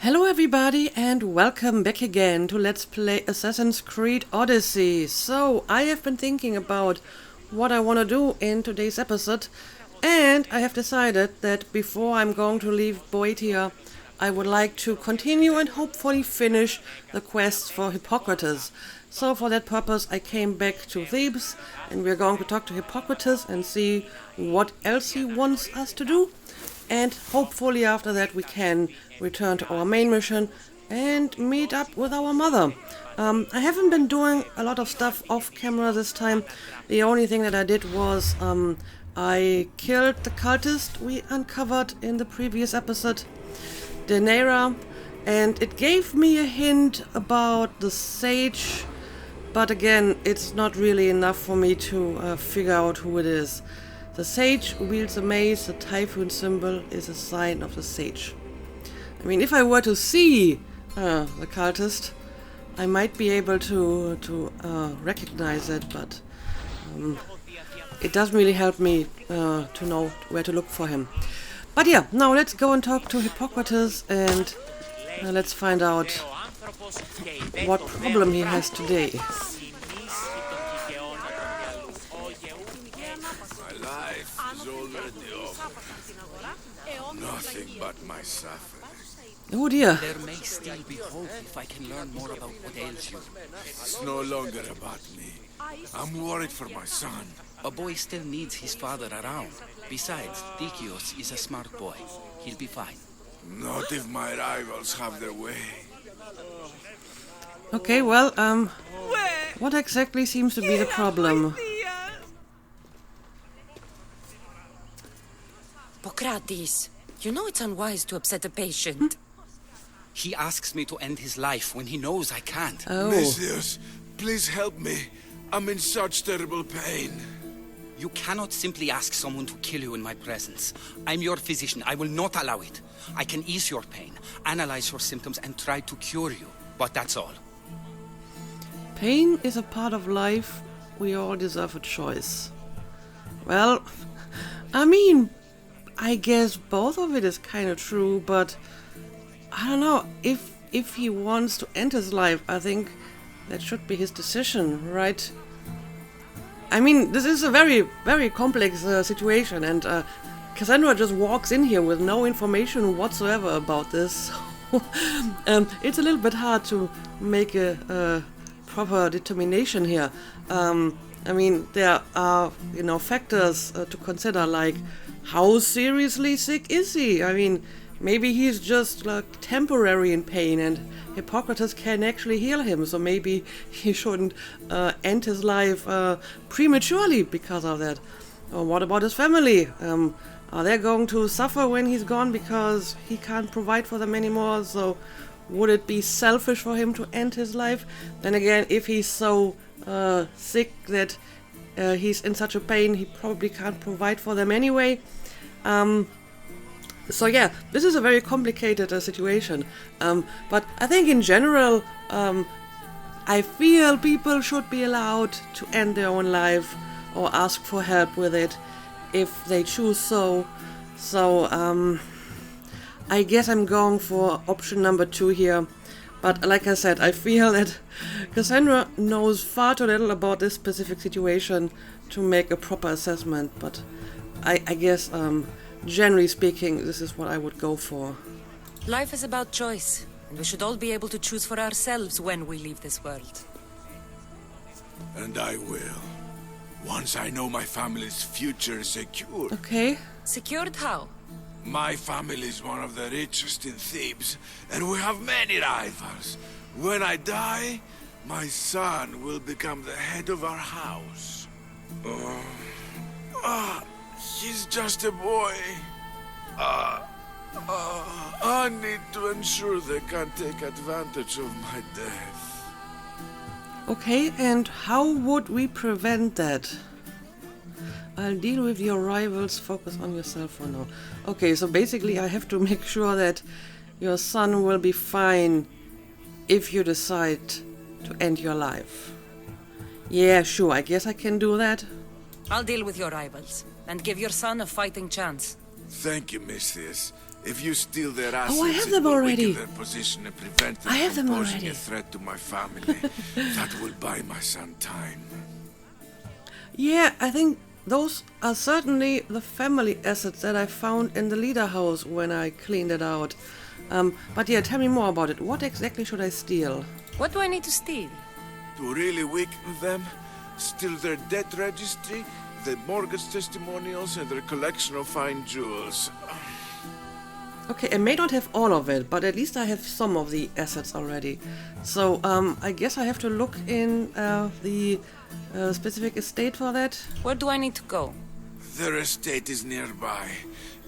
Hello everybody and welcome back again to Let's Play Assassin's Creed Odyssey. So, I have been thinking about what I want to do in today's episode, and I have decided that before I'm going to leave Boeotia, I would like to continue and hopefully finish the quest for Hippocrates. So for that purpose I came back to Thebes, and we're going to talk to Hippocrates and see what else he wants us to do. And hopefully after that we can return to our main mission and meet up with our mother. I haven't been doing a lot of stuff off camera this time. The only thing that I did was I killed the cultist we uncovered in the previous episode, Daenerys, and it gave me a hint about the sage, but again it's not really enough for me to figure out who it is. The sage wields a mace, the typhoon symbol is a sign of the sage. I mean, if I were to see the cultist, I might be able to recognize it, but it doesn't really help me to know where to look for him. But yeah, now let's go and talk to Hippocrates and let's find out what problem he has today. Nothing but my suffering. Oh dear. There may still be hope if I can learn more about what ails you. It's no longer about me. I'm worried for my son. A boy still needs his father around. Besides, Dikios is a smart boy. He'll be fine. Not if my rivals have their way. Okay, well, what exactly seems to be the problem? Hippocrates, you know it's unwise to upset a patient. He asks me to end his life when he knows I can't. Oh. Messias, please help me. I'm in such terrible pain. You cannot simply ask someone to kill you in my presence. I'm your physician. I will not allow it. I can ease your pain, analyze your symptoms, and try to cure you. But that's all. Pain is a part of life. We all deserve a choice. Well, I mean, I guess both of it is kind of true, but I don't know. If he wants to end his life, I think that should be his decision, right? I mean, this is a very, very complex situation, and Cassandra just walks in here with no information whatsoever about this. It's a little bit hard to make a proper determination here. I mean, there are, factors to consider, like how seriously sick is he? I mean, maybe he's just like temporary in pain and Hippocrates can actually heal him, so maybe he shouldn't end his life prematurely because of that. Or what about his family? Are they going to suffer when he's gone because he can't provide for them anymore? So would it be selfish for him to end his life? Then again, if he's so sick that he's in such a pain, he probably can't provide for them anyway. So yeah, this is a very complicated situation. But I think in general, I feel people should be allowed to end their own life or ask for help with it if they choose so. So I guess I'm going for option number 2 here. But like I said, I feel that Cassandra knows far too little about this specific situation to make a proper assessment. But I guess, generally speaking, this is what I would go for. Life is about choice, and we should all be able to choose for ourselves when we leave this world. And I will. Once I know my family's future is secure. Okay. Secured how? My family is one of the richest in Thebes, and we have many rivals. When I die, my son will become the head of our house. He's just a boy. I need to ensure they can't take advantage of my death. Okay, and how would we prevent that? I'll deal with your rivals, focus on yourself for now. Okay, so basically I have to make sure that your son will be fine if you decide to end your life. Yeah, sure, I guess I can do that. I'll deal with your rivals, and give your son a fighting chance. Thank you, Messias. If you steal their assets, Oh, I have it them will already. weaken their position and prevent them I have from them posing already. a threat to my family. That will buy my son time. Yeah, I think those are certainly the family assets that I found in the leader house when I cleaned it out. But yeah, tell me more about it. What exactly should I steal? What do I need to steal? To really weaken them, steal their debt registry, their mortgage testimonials, and their collection of fine jewels. Okay, I may not have all of it, but at least I have some of the assets already. So, I guess I have to look in the specific estate for that. Where do I need to go? Their estate is nearby.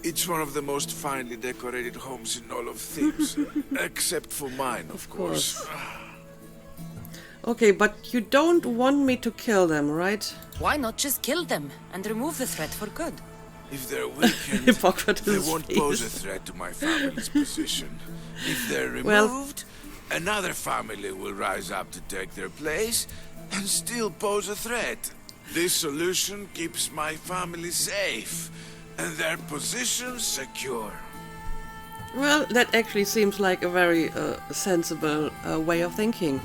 It's one of the most finely decorated homes in all of Thebes. Except for mine, of course. Okay, but you don't want me to kill them, right? Why not just kill them and remove the threat for good? If they're weakened, Hippocrates' they won't pose a face. threat to my family's position. If they're Well- removed, another family will rise up to take their place and still pose a threat. This solution keeps my family safe and their position secure. Well, that actually seems like a very sensible way of thinking.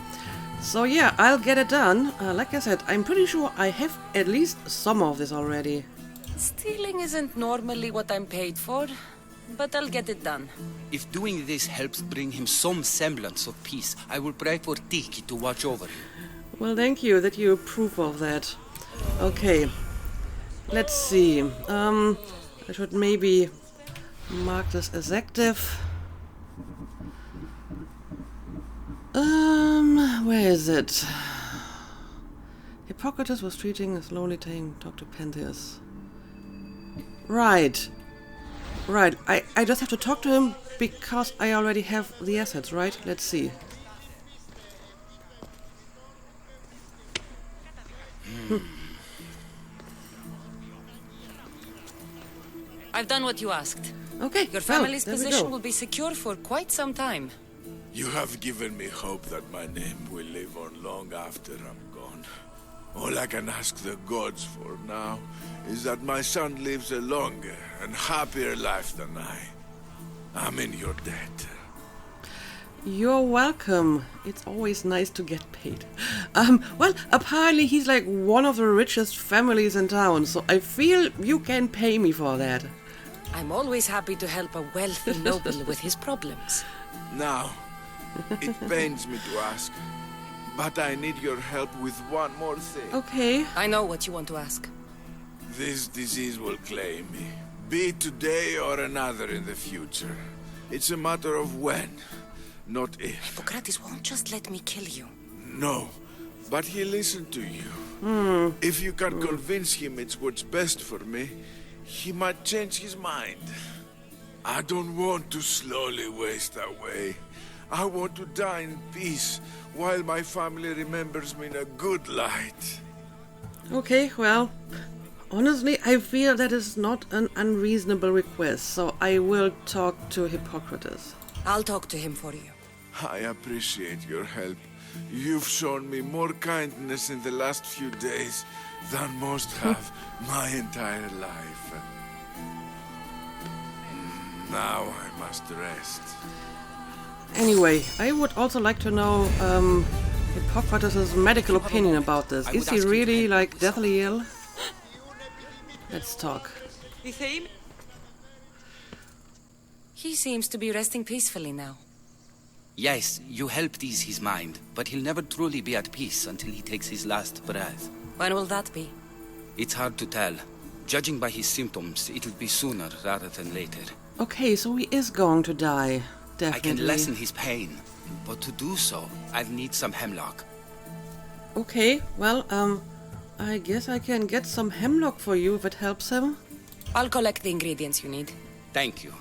So yeah, I'll get it done. Like I said, I'm pretty sure I have at least some of this already. Stealing isn't normally what I'm paid for, but I'll get it done. If doing this helps bring him some semblance of peace, I will pray for Tiki to watch over him. Well, thank you that you approve of that. Okay, let's see. I should maybe mark this as active. Where is it? Hippocrates was treating a slowly tame Dr. Pentheus. Right. Right. I just have to talk to him because I already have the assets, right? Let's see. I've done what you asked. Okay, Your well, family's there we position go. will be secure for quite some time. You have given me hope that my name will live on long after I'm gone. All I can ask the gods for now is that my son lives a longer and happier life than I. I'm in your debt. You're welcome. It's always nice to get paid. Well, apparently he's like one of the richest families in town, so I feel you can pay me for that. I'm always happy to help a wealthy noble with his problems. Now, it pains me to ask, but I need your help with one more thing. Okay. I know what you want to ask. This disease will claim me, be it today or another in the future. It's a matter of when, not if. Hippocrates won't just let me kill you. No, but he'll listen to you. If you can convince him it's what's best for me, he might change his mind. I don't want to slowly waste away. I want to die in peace while my family remembers me in a good light. Okay, well, honestly, I feel that is not an unreasonable request, so I will talk to Hippocrates. I'll talk to him for you. I appreciate your help. You've shown me more kindness in the last few days than most have my entire life. Now I must rest. Anyway, I would also like to know Hippocrates' medical opinion about this. I would Is he ask you to really, help me like, with deathly ill? Let's talk. He seems to be resting peacefully now. Yes, you helped ease his mind, but he'll never truly be at peace until he takes his last breath. When will that be? It's hard to tell. Judging by his symptoms, it'll be sooner rather than later. Okay, so he is going to die. Definitely. I can lessen his pain, but to do so, I'll need some hemlock. Okay, well, I guess I can get some hemlock for you if it helps him. I'll collect the ingredients you need. Thank you.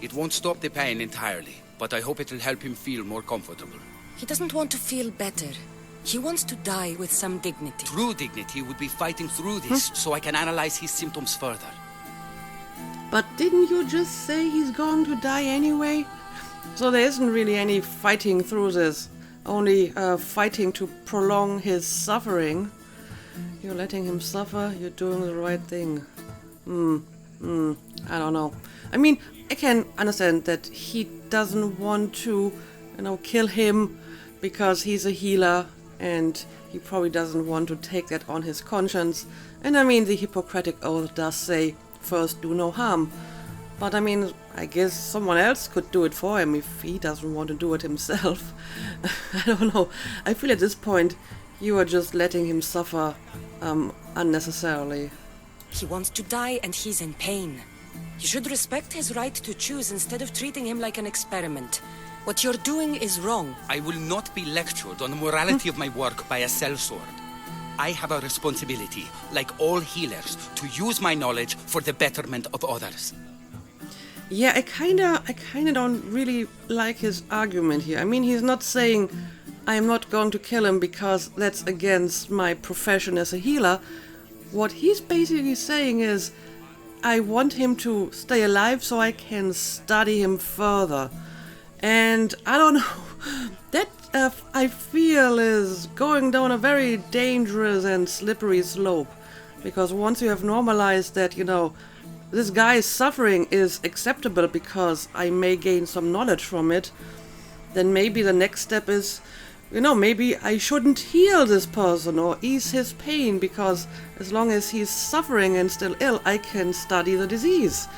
It won't stop the pain entirely, but I hope it'll help him feel more comfortable. He doesn't want to feel better. He wants to die with some dignity. True dignity would be fighting through this so I can analyze his symptoms further. But didn't you just say he's going to die anyway? So there isn't really any fighting through this. Only fighting to prolong his suffering. You're letting him suffer, you're doing the right thing. I don't know. I mean, I can understand that he doesn't want to, kill him because he's a healer, and he probably doesn't want to take that on his conscience. And I mean, the Hippocratic Oath does say, first do no harm. But I mean, I guess someone else could do it for him if he doesn't want to do it himself. I don't know. I feel at this point, you are just letting him suffer unnecessarily. He wants to die and he's in pain. You should respect his right to choose instead of treating him like an experiment. What you're doing is wrong. I will not be lectured on the morality of my work by a sellsword. I have a responsibility, like all healers, to use my knowledge for the betterment of others. Yeah, I kinda don't really like his argument here. I mean, he's not saying I'm not going to kill him because that's against my profession as a healer. What he's basically saying is, I want him to stay alive so I can study him further. And I don't know, that I feel is going down a very dangerous and slippery slope. Because once you have normalized that, this guy's suffering is acceptable because I may gain some knowledge from it, then maybe the next step is, maybe I shouldn't heal this person or ease his pain, because as long as he's suffering and still ill, I can study the disease.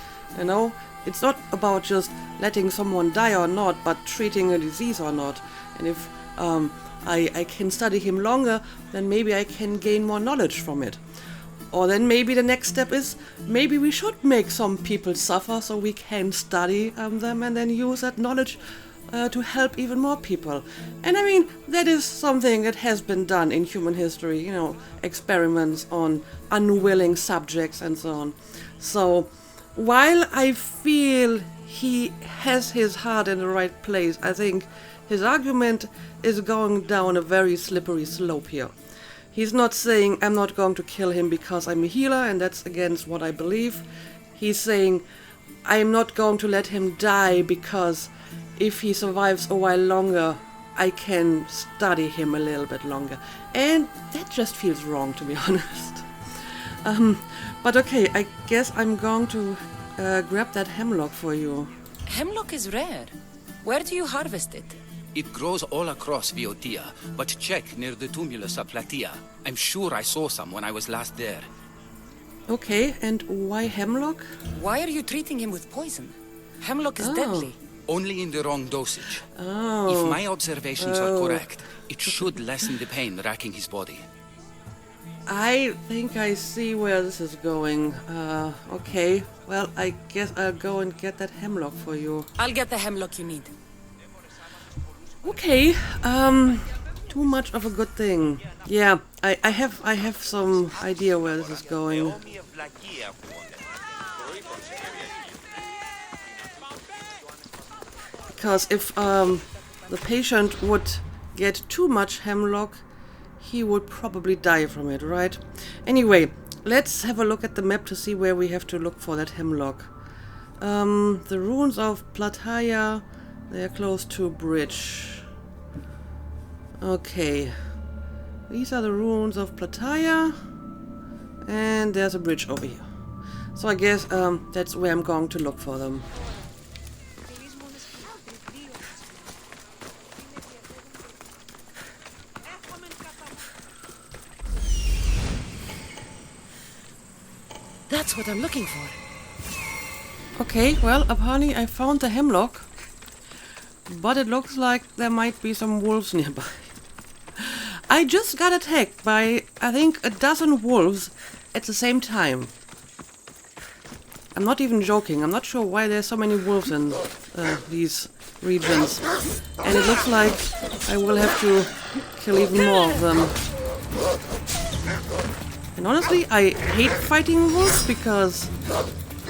It's not about just letting someone die or not, but treating a disease or not. And if I can study him longer, then maybe I can gain more knowledge from it. Or then maybe the next step is, maybe we should make some people suffer so we can study them and then use that knowledge to help even more people. And I mean, that is something that has been done in human history, experiments on unwilling subjects and so on. So, while I feel he has his heart in the right place, I think his argument is going down a very slippery slope here. He's not saying, I'm not going to kill him because I'm a healer and that's against what I believe. He's saying, I'm not going to let him die because if he survives a while longer, I can study him a little bit longer. And that just feels wrong, to be honest. But okay, I guess I'm going to grab that hemlock for you. Hemlock is rare. Where do you harvest it? It grows all across Viotia, but check near the tumulus of Platea. I'm sure I saw some when I was last there. Okay, and why hemlock? Why are you treating him with poison? Hemlock is deadly. Only in the wrong dosage. Oh. If my observations are correct, it should lessen the pain racking his body. I think I see where this is going. Okay. Well, I guess I'll go and get that hemlock for you. I'll get the hemlock you need. Okay. Too much of a good thing. Yeah, I have some idea where this is going. Because if the patient would get too much hemlock, he would probably die from it, right? Anyway, let's have a look at the map to see where we have to look for that hemlock. The ruins of Plataea, they are close to a bridge. Okay. These are the ruins of Plataea. And there's a bridge over here. So I guess that's where I'm going to look for them. That's what I'm looking for. Okay, well, apparently I found the hemlock. But it looks like there might be some wolves nearby. I just got attacked by, I think, a dozen wolves at the same time. I'm not even joking. I'm not sure why there's so many wolves in these regions. And it looks like I will have to kill even more of them. And honestly, I hate fighting wolves because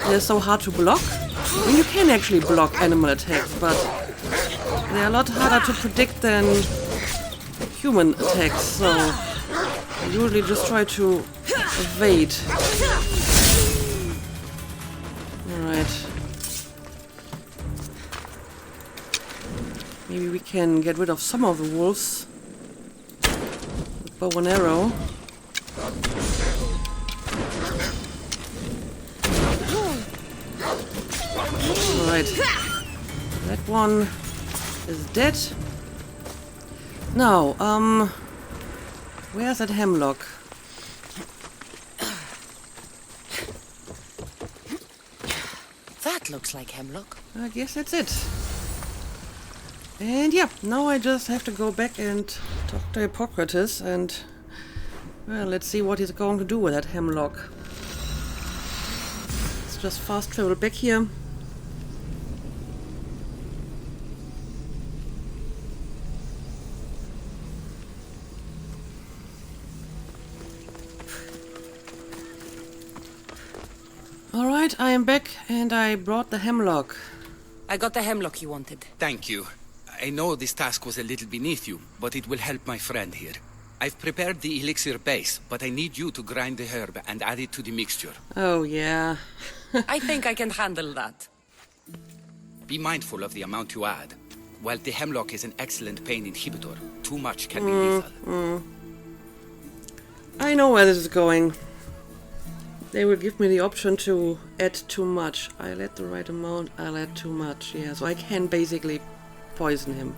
they're so hard to block. I mean, you can actually block animal attacks, but they're a lot harder to predict than human attacks, so I usually just try to evade. Alright. Maybe we can get rid of some of the wolves with bow and arrow. Alright. That one is dead. Now, where's that hemlock? That looks like hemlock. I guess that's it. And yeah, now I just have to go back and talk to Hippocrates and, well, let's see what he's going to do with that hemlock. Let's just fast travel back here. Alright, I am back and I brought the hemlock. I got the hemlock you wanted. Thank you. I know this task was a little beneath you, but it will help my friend here. I've prepared the elixir base, but I need you to grind the herb and add it to the mixture. Oh yeah. I think I can handle that. Be mindful of the amount you add. While the hemlock is an excellent pain inhibitor, too much can be lethal. I know where this is going. They will give me the option to add too much. I'll add the right amount, I'll add too much. Yeah, so I can basically poison him.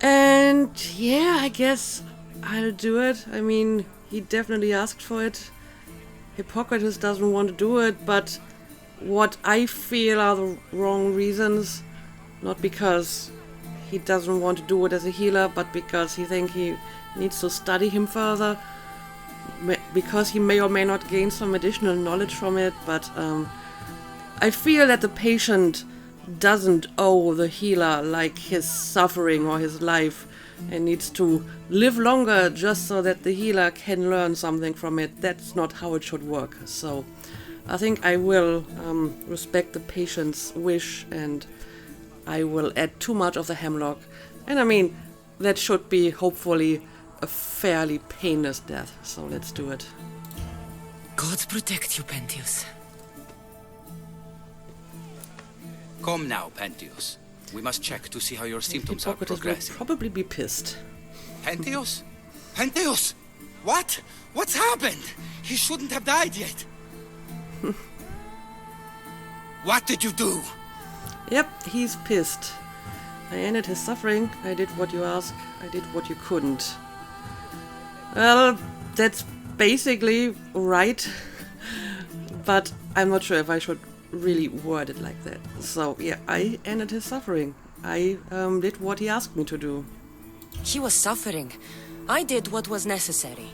And yeah, I guess I'll do it. I mean, he definitely asked for it. Hippocrates doesn't want to do it, but what I feel are the wrong reasons. Not because he doesn't want to do it as a healer, but because he thinks he needs to study him further. Because he may or may not gain some additional knowledge from it, but I feel that the patient doesn't owe the healer like his suffering or his life and needs to live longer just so that the healer can learn something from it. That's not how it should work. So I think I will respect the patient's wish and I will add too much of the hemlock. And I mean, that should be hopefully a fairly painless death, so let's do it. God protect you, Pentheus. Come now, Pentheus. We must check to see how your symptoms are Hippocrates will progressing. probably be pissed. Pentheus? Pentheus! What? What's happened? He shouldn't have died yet. What did you do? Yep, he's pissed. I ended his suffering. I did what you asked. I did what you couldn't. Well, that's basically right. But I'm not sure if I should really word it like that. So, yeah, I ended his suffering. I did what he asked me to do. He was suffering. I did what was necessary.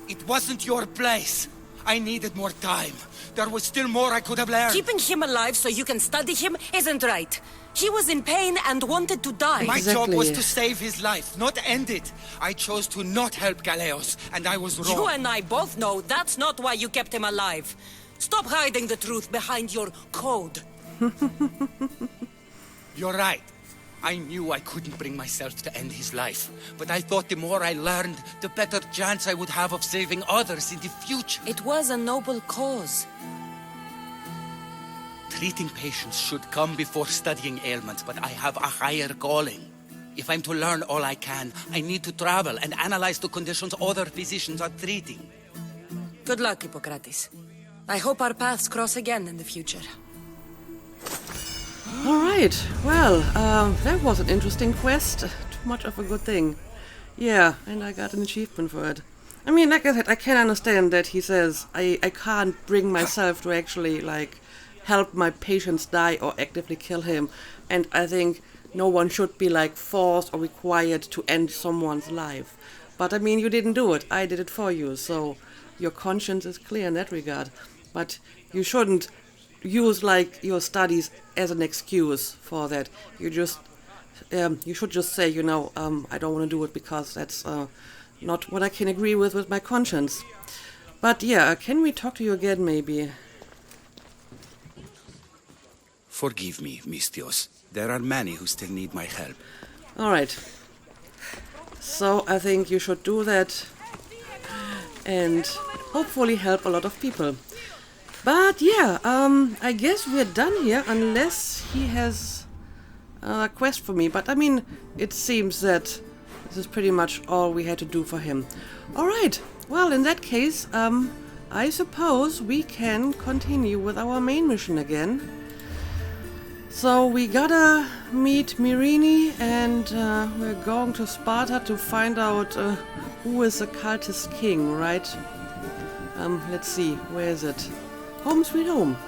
It wasn't your place. I needed more time. There was still more I could have learned. Keeping him alive so you can study him isn't right. He was in pain and wanted to die. My job Exactly. was to save his life, not end it. I chose to not help Galeos, and I was wrong. You and I both know that's not why you kept him alive. Stop hiding the truth behind your code. You're right. I knew I couldn't bring myself to end his life, but I thought the more I learned, the better chance I would have of saving others in the future. It was a noble cause. Treating patients should come before studying ailments, but I have a higher calling. If I'm to learn all I can, I need to travel and analyze the conditions other physicians are treating. Good luck, Hippocrates. I hope our paths cross again in the future. Alright, well, that was an interesting quest. Too much of a good thing. Yeah, and I got an achievement for it. I mean, like I said, I can understand that he says, I can't bring myself to actually, like, help my patients die or actively kill him. And I think no one should be, like, forced or required to end someone's life. But, I mean, you didn't do it. I did it for you, so your conscience is clear in that regard. But you shouldn't use, like, your studies as an excuse for that. You just, you should just say, you know, I don't want to do it because that's not what I can agree with my conscience. But yeah, can we talk to you again, maybe? Forgive me, Mystios. There are many who still need my help. Alright. So I think you should do that and hopefully help a lot of people. But yeah, I guess we're done here unless he has a quest for me. But I mean, it seems that this is pretty much all we had to do for him. Alright, well in that case, I suppose we can continue with our main mission again. So we gotta meet Myrrine, and we're going to Sparta to find out who is the cultist king, right? Let's see, where is it? Home sweet home.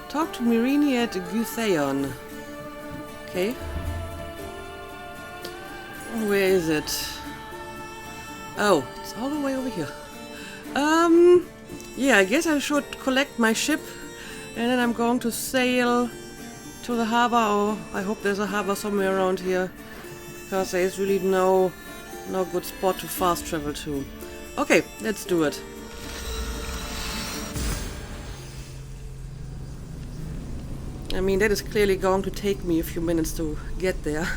Talk to Myrrine at Guthaion. Okay. Where is it? Oh, it's all the way over here. Yeah, I guess I should collect my ship, and then I'm going to sail to the harbor, or I hope there's a harbor somewhere around here, because there's really no good spot to fast travel to. Okay, let's do it. I mean, that is clearly going to take me a few minutes to get there.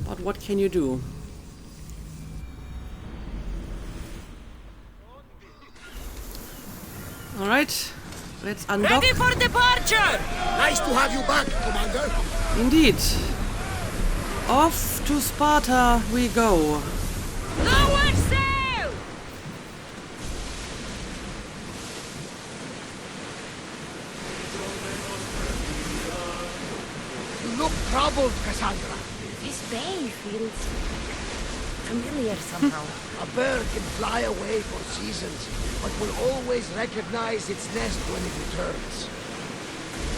But what can you do? Alright, let's undock. Ready for departure! Nice to have you back, Commander. Indeed. Off to Sparta we go. Lower sail! You look troubled, Cassandra. This bay feels familiar somehow. A bird can fly away for seasons, but will always recognize its nest when it returns.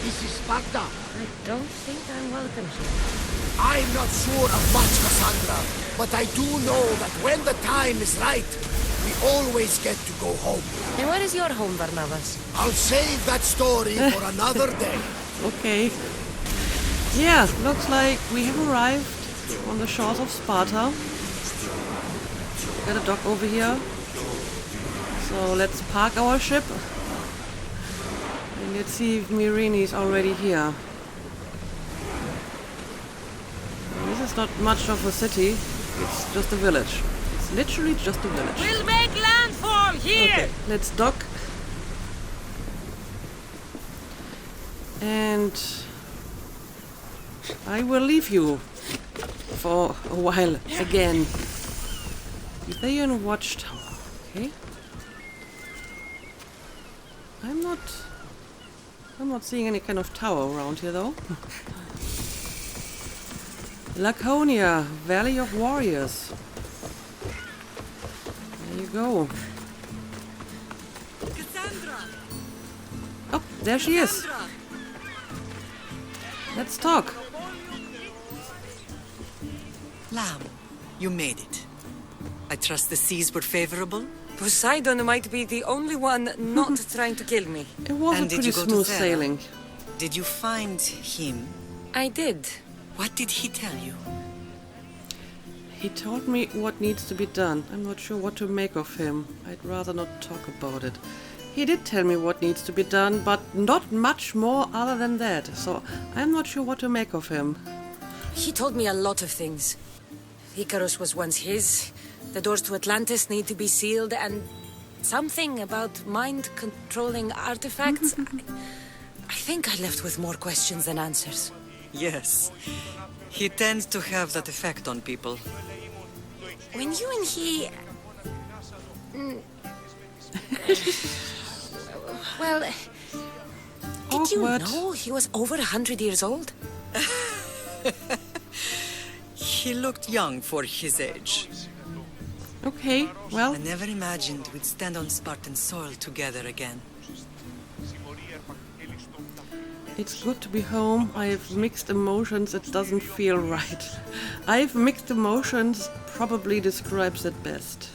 This is Sparta. I don't think I'm welcome here. I'm not sure of much, Cassandra, but I do know that when the time is right, we always get to go home. And where is your home, Barnabas? I'll save that story for another day. Okay. Yeah, looks like we have arrived on the shores of Sparta. Got a dock over here. So let's park our ship. And let's see if Myrrine is already here. This is not much of a city. It's just a village. It's literally just a village. We'll make landfall here! Okay, let's dock. And I will leave you for a while again. Guthaion Watchtower. Okay. I'm not seeing any kind of tower around here though. Laconia, Valley of Warriors. There you go. Cassandra! Oh, there she is. Cassandra! Let's talk. Lamb, you made it. I trust the seas were favorable? Poseidon might be the only one not trying to kill me. It was And a did pretty you go to smooth Thera? sailing. Did you find him? I did. What did he tell you? He told me what needs to be done. I'm not sure what to make of him. I'd rather not talk about it. He did tell me what needs to be done, but not much more other than that. So I'm not sure what to make of him. He told me a lot of things. Icarus was once his. The doors to Atlantis need to be sealed, and something about mind-controlling artifacts. I think I left with more questions than answers. Yes. He tends to have that effect on people. When you and he... Well, did you Awkward. know he was over 100 years old? He looked young for his age. Okay, well, I never imagined we'd stand on Spartan soil together again. it's good to be home. I have mixed emotions. It doesn't feel right. I have mixed emotions probably describes it best.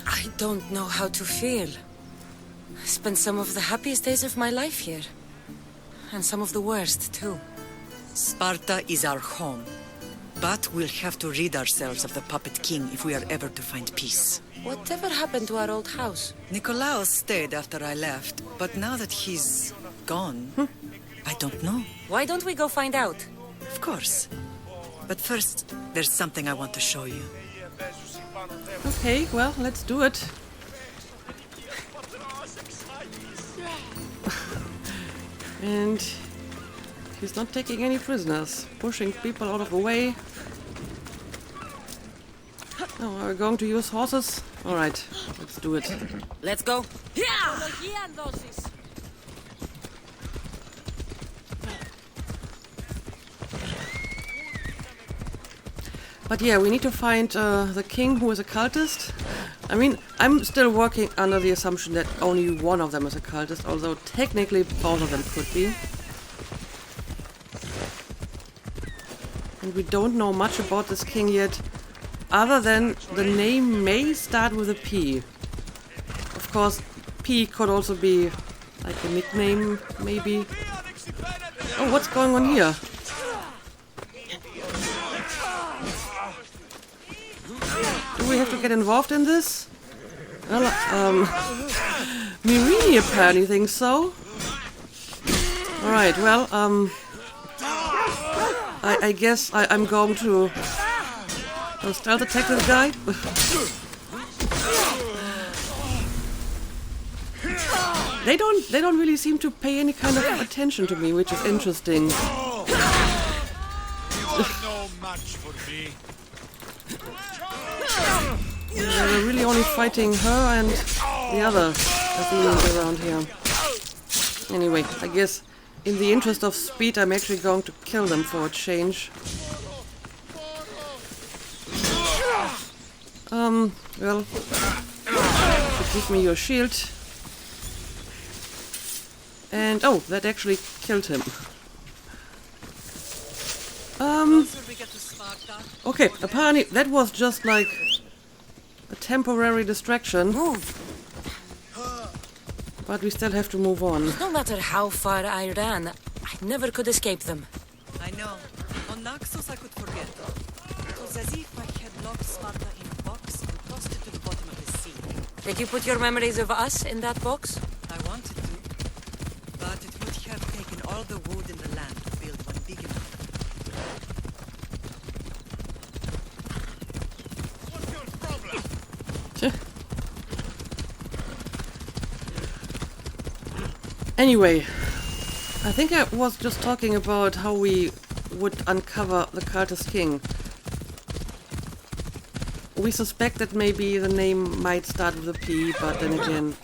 I don't know how to feel. I spent some of the happiest days of my life here. And some of the worst, too. Sparta is our home. But we'll have to rid ourselves of the puppet king if we are ever to find peace. Whatever happened to our old house? Nikolaos stayed after I left, but now that he's gone, I don't know. Why don't we go find out? Of course. But first, there's something I want to show you. Okay, well, let's do it. And he's not taking any prisoners, pushing people out of the way. Oh, are we going to use horses? Alright, let's do it. Let's go. But yeah, we need to find the king who is a cultist. I mean, I'm still working under the assumption that only one of them is a cultist, although technically both of them could be. And we don't know much about this king yet, other than the name may start with a P. Of course, P could also be like a nickname, maybe. Oh, what's going on here? Do we have to get involved in this? Well, Mirini apparently thinks so. Alright, well, I guess I'm going to stealth attack this guy. They don't really seem to pay any kind of attention to me, which is interesting. They're really only fighting her and the other Athenians around here. Anyway, I guess in the interest of speed, I'm actually going to kill them for a change. Well, should give me your shield. And oh, that actually killed him. Okay, apparently that was just like a temporary distraction. Move! But we still have to move on. No matter how far I ran, I never could escape them. I know. On Naxos I could forget. It was as if I had locked Sparta in a box and tossed it to the bottom of the sea. Did you put your memories of us in that box? I wanted to, but it would have taken all the wood in the land to build one big enough. Anyway, I think I was just talking about how we would uncover the cultist king. We suspect that maybe the name might start with a P, but then again,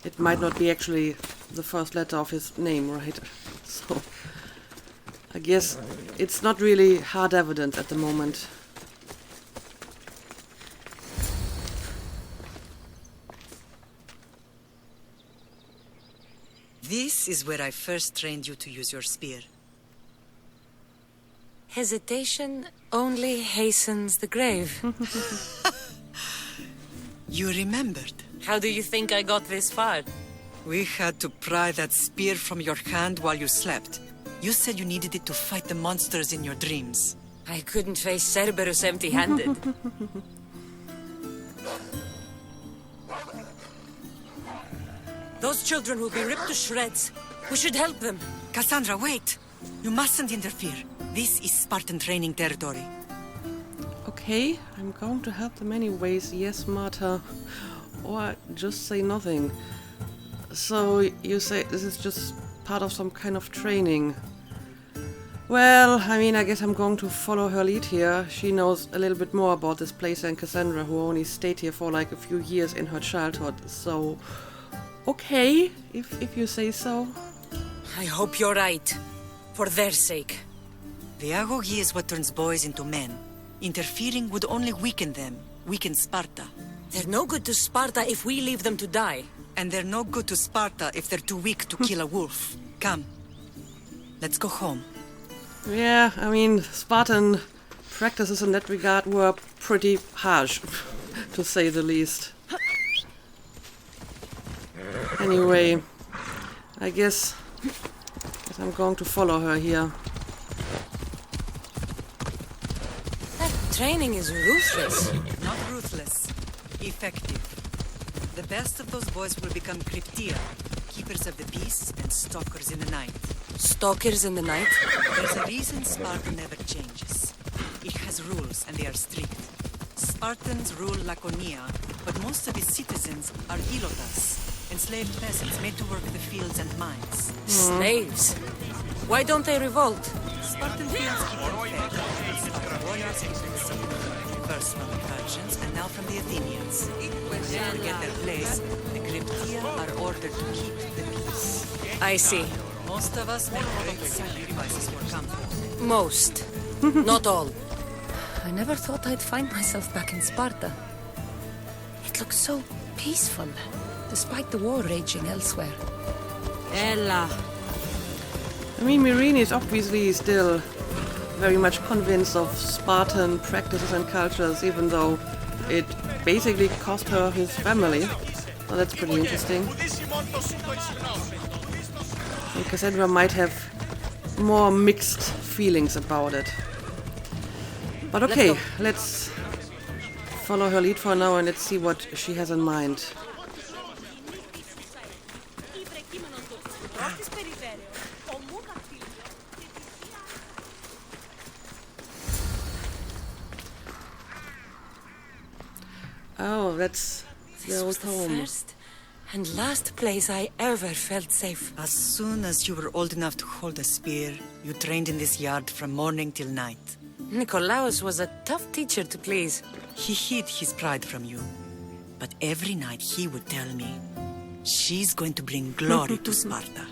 it might not be actually the first letter of his name, right? So, I guess it's not really hard evidence at the moment. This is where I first trained you to use your spear. Hesitation only hastens the grave. You remembered. How do you think I got this far? We had to pry that spear from your hand while you slept. You said you needed it to fight the monsters in your dreams. I couldn't face Cerberus empty-handed. Those children will be ripped to shreds. We should help them. Cassandra, wait! You mustn't interfere. This is Spartan training territory. Okay, I'm going to help them anyways, yes, Martha. Or just say nothing. So, you say this is just part of some kind of training. Well, I mean, I guess I'm going to follow her lead here. She knows a little bit more about this place than Cassandra, who only stayed here for like a few years in her childhood. So, okay, if you say so. I hope you're right. For their sake. The agoge is what turns boys into men. Interfering would only weaken them, weaken Sparta. They're no good to Sparta if we leave them to die. And they're no good to Sparta if they're too weak to kill a wolf. Come, let's go home. Yeah, I mean, Spartan practices in that regard were pretty harsh, to say the least. Anyway, I guess I'm going to follow her here. That training is ruthless. Not ruthless, effective. The best of those boys will become Cryptia, keepers of the peace and stalkers in the night. Stalkers in the night? There's a reason Sparta never changes. It has rules and they are strict. Spartans rule Laconia, but most of its citizens are ilotas, enslaved peasants made to work the fields and mines. Slaves? Why don't they revolt? Spartan fields keep them fed. Spartan warriors keep them safe. First from the Persians and now from the Athenians. When they forget their place, the Cryptia are ordered to keep the peace. I see. Most of us make great sacrifices for comfort. Most. Not all. I never thought I'd find myself back in Sparta. It looks so peaceful, despite the war raging elsewhere. Ella. I mean, Myrine is obviously still very much convinced of Spartan practices and cultures, even though it basically cost her his family. So that's pretty interesting. And Cassandra might have more mixed feelings about it. But okay, let's follow her lead for now and let's see what she has in mind. Oh, that's the This old was the home. first and last place I ever felt safe. As soon as you were old enough to hold a spear, you trained in this yard from morning till night. Nikolaos was a tough teacher to please. He hid his pride from you. But every night he would tell me, she's going to bring glory to Sparta.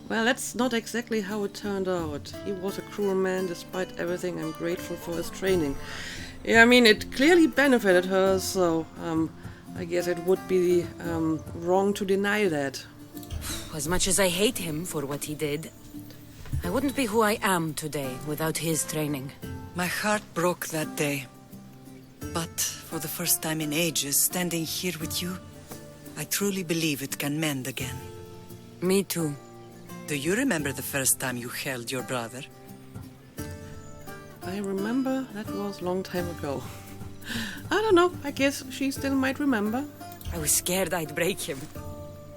Well, that's not exactly how it turned out. He was a cruel man despite everything. I'm grateful for his training. Yeah, I mean, it clearly benefited her, so I guess it would be wrong to deny that. As much as I hate him for what he did, I wouldn't be who I am today without his training. My heart broke that day. But for the first time in ages, standing here with you, I truly believe it can mend again. Me too. Do you remember the first time you held your brother? I remember that was a long time ago. I don't know, I guess she still might remember. I was scared I'd break him.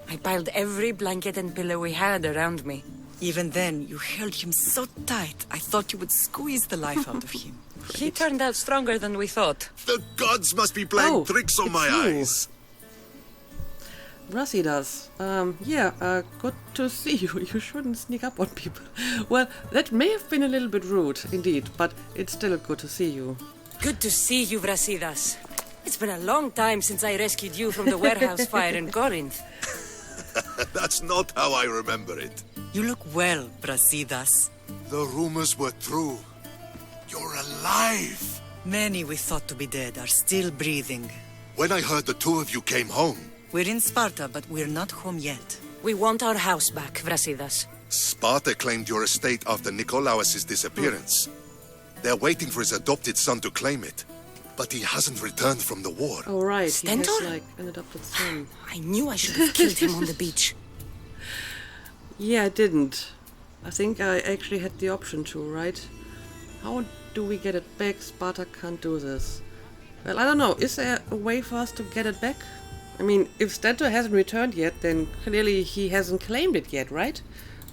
I piled every blanket and pillow we had around me. Even then, you held him so tight, I thought you would squeeze the life out of him. He turned out stronger than we thought. The gods must be playing Oh, tricks on my it's you. eyes. Rassi does. Good to see you. You shouldn't sneak up on people. Well, that may have been a little bit rude, indeed, but it's still good to see you. Good to see you, Brasidas. It's been a long time since I rescued you from the warehouse fire in Corinth. That's not how I remember it. You look well, Brasidas. The rumors were true. You're alive. Many we thought to be dead are still breathing. When I heard the two of you came home, We're in Sparta, but we're not home yet. We want our house back, Brasidas. Sparta claimed your estate after Nikolaos' disappearance. They're waiting for his adopted son to claim it. But he hasn't returned from the war. Oh, right. He has, Stentor? like, an adopted son. I knew I should have killed him on the beach. Yeah, I didn't. I think I actually had the option to, right? How do we get it back? Sparta can't do this. Well, I don't know. Is there a way for us to get it back? I mean, if Stentor hasn't returned yet, then clearly he hasn't claimed it yet, right?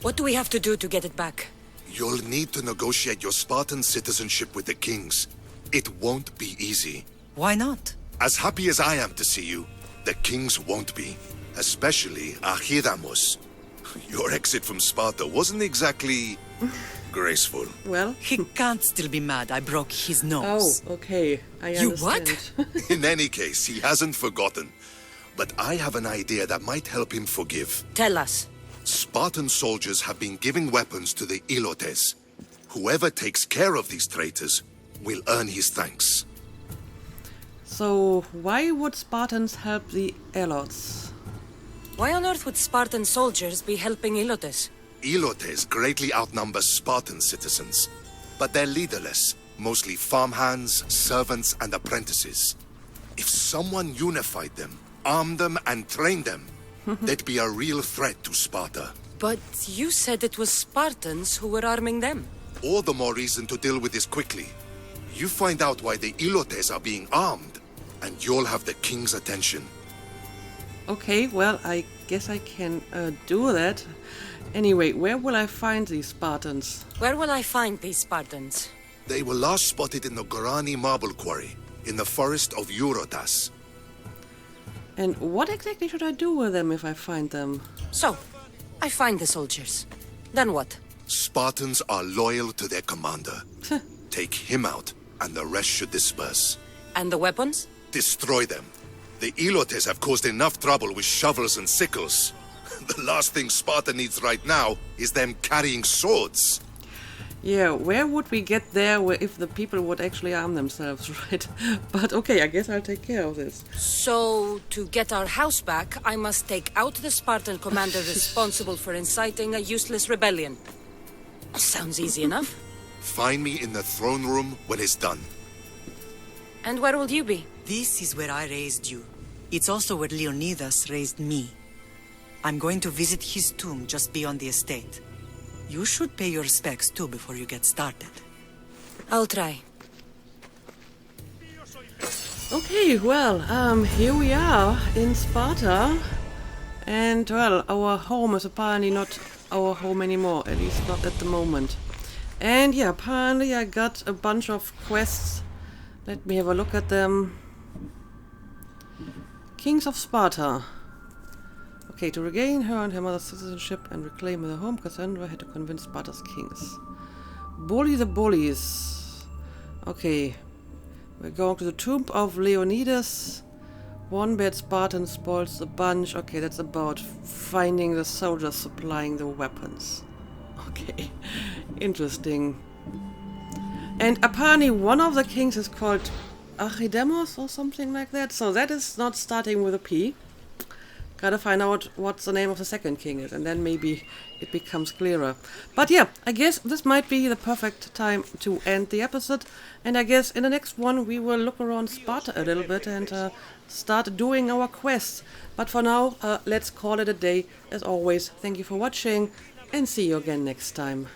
What do we have to do to get it back? You'll need to negotiate your Spartan citizenship with the kings. It won't be easy. Why not? As happy as I am to see you, the kings won't be. Especially Archidamos. Your exit from Sparta wasn't exactly graceful. Well, He can't still be mad I broke his oh, nose. okay. I You understand. what? In any case, he hasn't forgotten. But I have an idea that might help him forgive. Tell us. Spartan soldiers have been giving weapons to the Ilotes. Whoever takes care of these traitors will earn his thanks. So, why would Spartans help the Elots? Why on earth would Spartan soldiers be helping Ilotes? Ilotes greatly outnumber Spartan citizens, but they're leaderless, mostly farmhands, servants, and apprentices. If someone unified them, armed them, and trained them, they'd be a real threat to Sparta. But you said it was Spartans who were arming them. All the more reason to deal with this quickly. You find out why the Ilotes are being armed, and you'll have the king's attention. Okay, well, I guess I can do that. Anyway, where will I find these Spartans? Where will I find these Spartans? They were last spotted in the Gorani marble quarry, in the forest of Eurotas. And what exactly should I do with them if I find them? So, I find the soldiers. Then what? Spartans are loyal to their commander. Take him out, and the rest should disperse. And the weapons? Destroy them. The Ilotes have caused enough trouble with shovels and sickles. The last thing Sparta needs right now is them carrying swords. Yeah, where would we get there if the people would actually arm themselves, right? But okay, I guess I'll take care of this. So, to get our house back, I must take out the Spartan commander responsible for inciting a useless rebellion. Sounds easy enough. Find me in the throne room when it's done. And where will you be? This is where I raised you. It's also where Leonidas raised me. I'm going to visit his tomb just beyond the estate. You should pay your respects too before you get started. I'll try. Okay, well, here we are in Sparta. And, well, our home is apparently not our home anymore, at least not at the moment. And yeah, apparently I got a bunch of quests. Let me have a look at them. Kings of Sparta. Okay, to regain her and her mother's citizenship and reclaim her home, Cassandra had to convince Sparta's kings. Bully the bullies. Okay, we're going to the tomb of Leonidas. One bad Spartan spoils the bunch. Okay, that's about finding the soldiers supplying the weapons. Okay, interesting. And apparently one of the kings is called Archidemos or something like that. So that is not starting with a P. Gotta find out what the name of the second king is, and then maybe it becomes clearer. But yeah, I guess this might be the perfect time to end the episode. And I guess in the next one we will look around Sparta a little bit and start doing our quests. But for now, let's call it a day. As always, thank you for watching, and see you again next time.